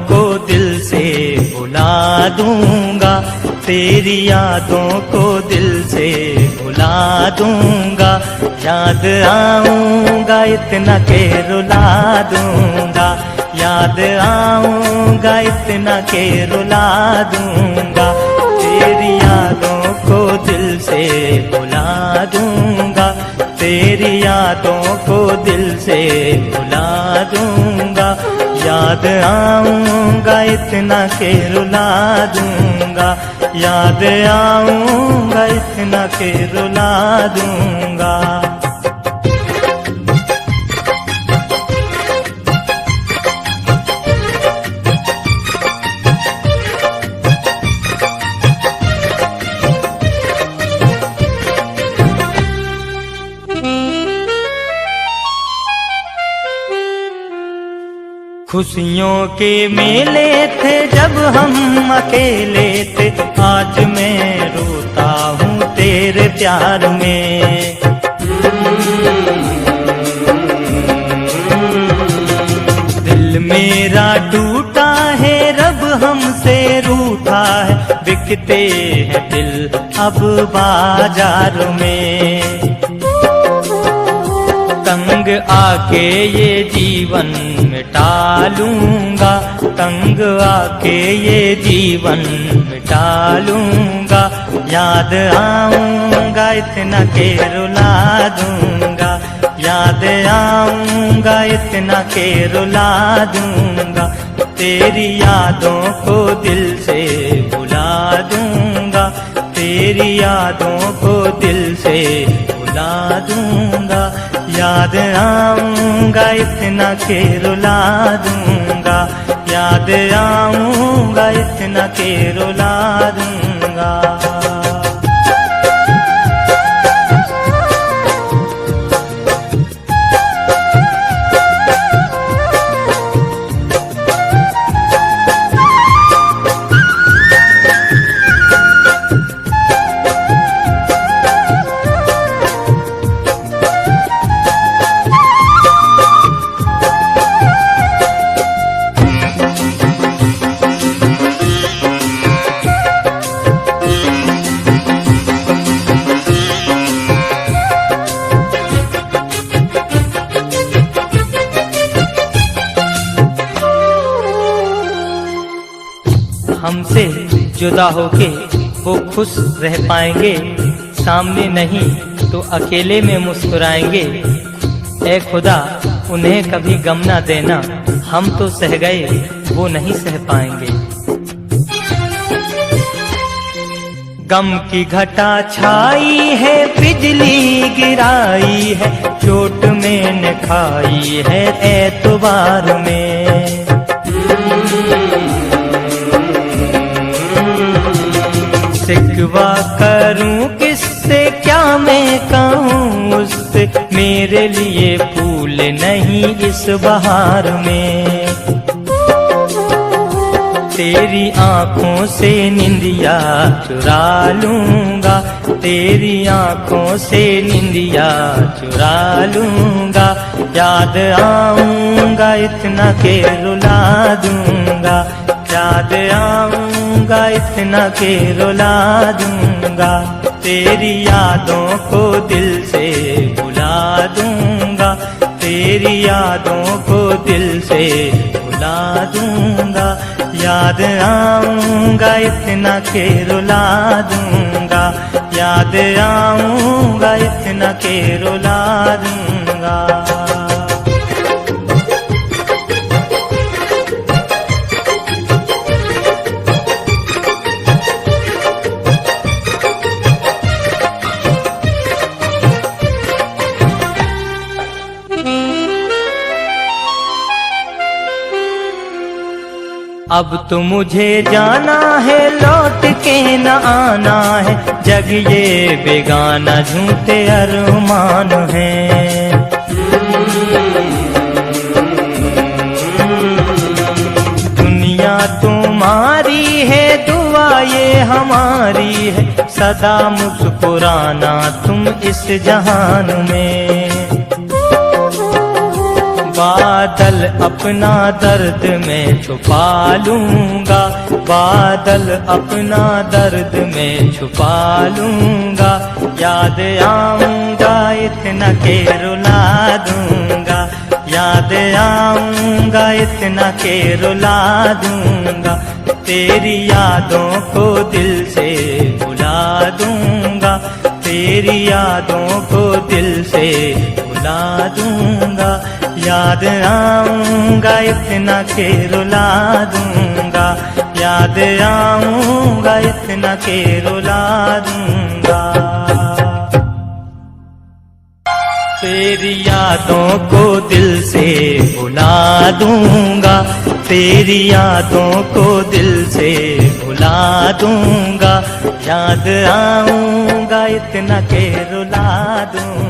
को दिल से भुला दूंगा, तेरी यादों को दिल से भुला दूंगा। याद आऊंगा इतना के रुला दूंगा, याद आऊंगा इतना के रुला दूंगा। तेरी यादों को दिल से भुला दूंगा, तेरी यादों को दिल से भुला दूंगा। याद आऊंगा इतना के रुला दूंगा, याद आऊंगा इतना के रुला दूंगा। खुशियों के मेले थे जब हम अकेले थे, आज मैं रोता हूँ तेरे प्यार में। दिल मेरा टूटा है, रब हमसे रूठा है, बिकते हैं दिल अब बाजार में। तंग आके ये जीवन मिटा लूंगा, तंग आके ये जीवन मिटा लूंगा। याद आऊंगा इतना के रुला दूंगा, याद आऊंगा इतना के रुला दूंगा। तेरी यादों को दिल से भुला दूंगा, तेरी यादों को दिल से भुला दूंगा। याद आऊंगा इतना के रुला दूंगा, याद आऊंगा इतना के रुला दूंगा। हमसे जुदा होके वो खुश रह पाएंगे, सामने नहीं तो अकेले में मुस्कुराएंगे। ऐ खुदा उन्हें कभी गम ना देना, हम तो सह गए वो नहीं सह पाएंगे। गम की घटा छाई है, बिजली गिराई है, चोट मैंने खाई है एतबार में। सिकवा करूं किससे, क्या मैं कहूँ उससे, मेरे लिए फूल नहीं इस बहार में। तेरी आँखों से निंदिया चुरा लूंगा, तेरी आँखों से निंदिया चुरा लूंगा। याद आऊंगा इतना के रुला दूंगा, याद आऊंगा इतना के रुला दूंगा। तेरी यादों को दिल से भुला दूंगा, तेरी यादों को दिल से भुला दूंगा। याद आऊंगा इतना के रुला दूंगा, याद आऊंगा इतना के रुला दूंगा। अब तो मुझे जाना है, लौट के न आना है, जग ये बेगाना झूठे अरमान है। दुनिया तुम्हारी है, दुआ ये हमारी है, सदा मुस्कुराना तुम इस जहान में। बादल अपना दर्द में छुपा लूंगा, बादल अपना दर्द में छुपा लूंगा। याद आऊंगा इतना के रुला दूंगा, याद आऊंगा इतना के रुला दूंगा। तेरी यादों को दिल से भुला दूंगा, तेरी यादों को दिल से भुला दूंगा। याद आऊंगा इतना के रुला दूंगा, याद आऊंगा इतना के रुला दूंगा। तेरी यादों को दिल से भुला दूंगा, तेरी यादों को दिल से भुला दूंगा। याद आऊंगा इतना के रुला दूंगा।